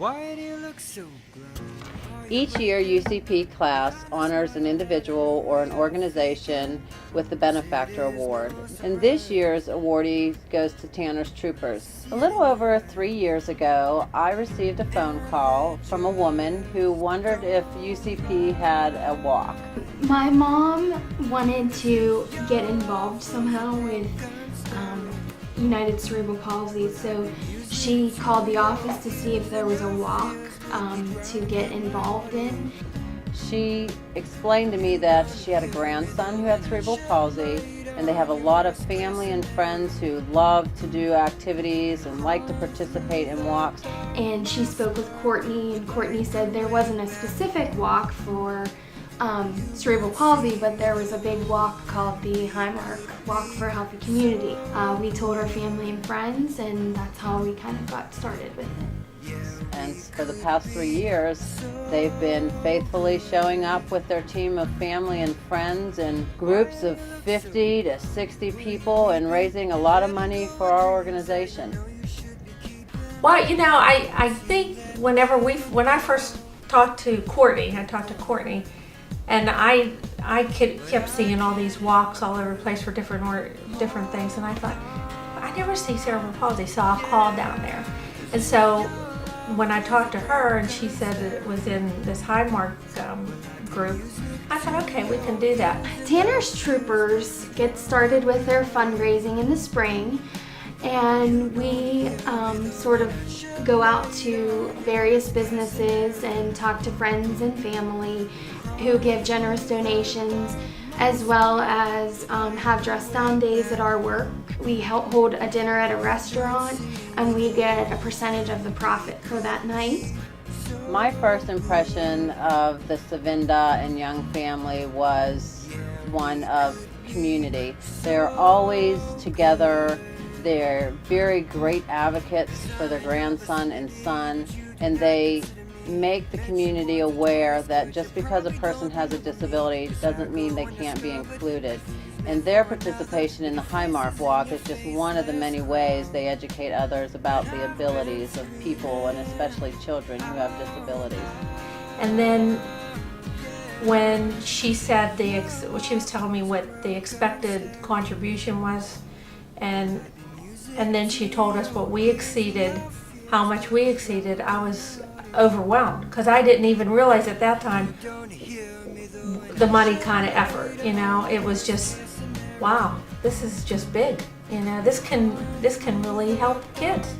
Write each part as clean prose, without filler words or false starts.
Why do you look so glum? Each year, UCP class honors an individual or an organization with the Benefactor Award. And this year's awardee goes to Tanner's Troopers. A little over 3 years ago, I received a phone call from a woman who wondered if UCP had a walk. My mom wanted to get involved somehow with United Cerebral Palsy, so she called the office to see if there was a walk to get involved in. She explained to me that she had a grandson who had cerebral palsy, and they have a lot of family and friends who love to do activities and like to participate in walks. And she spoke with Courtney, and Courtney said there wasn't a specific walk for cerebral palsy, but there was a big walk called the Highmark Walk for a Healthy Community. We told our family and friends, and that's how we kind of got started with it. And for the past 3 years, they've been faithfully showing up with their team of family and friends in groups of 50 to 60 people and raising a lot of money for our organization. Well, you know, I think when I first talked to Courtney, and I kept seeing all these walks all over the place for different things, and I thought, I never see cerebral palsy, so I'll call down there. And so when I talked to her and she said that it was in this Highmark group, I thought, okay, we can do that. Tanner's Troopers get started with their fundraising in the spring, and we sort of go out to various businesses and talk to friends and family who give generous donations, as well as have dress down days at our work. We help hold a dinner at a restaurant, and we get a percentage of the profit for that night. My first impression of the Savinda and Young family was one of community. They're always together. They're very great advocates for their grandson and son, and they make the community aware that just because a person has a disability doesn't mean they can't be included. And their participation in the Highmark Walk is just one of the many ways they educate others about the abilities of people, and especially children who have disabilities. And then when she said she was telling me what the expected contribution was, and then she told us what we exceeded, how much we exceeded, I was overwhelmed, because I didn't even realize at that time the money kind of effort. You know, it was just, wow, this is just big. You know, this can really help kids.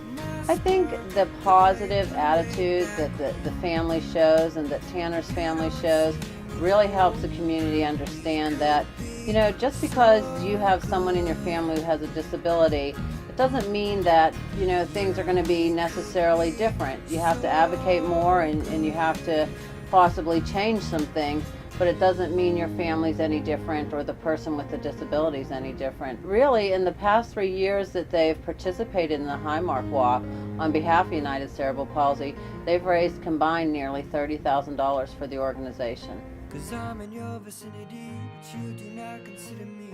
I think the positive attitude that the family shows and that Tanner's family shows really helps the community understand that, you know, just because you have someone in your family who has a disability, it doesn't mean that, you know, things are going to be necessarily different. You have to advocate more, and you have to possibly change some things, but it doesn't mean your family's any different or the person with the disability is any different. Really, in the past 3 years that they've participated in the Highmark Walk on behalf of United Cerebral Palsy, they've raised combined nearly $30,000 for the organization. 'Cause I'm in your vicinity, but you do not consider me.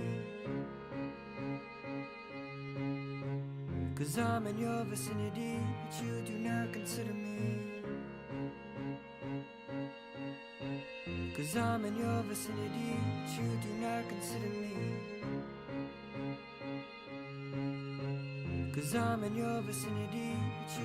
'Cause I'm in your vicinity, but you do not consider me. 'Cause I'm in your vicinity, but you do not consider me. 'Cause I'm in your vicinity, but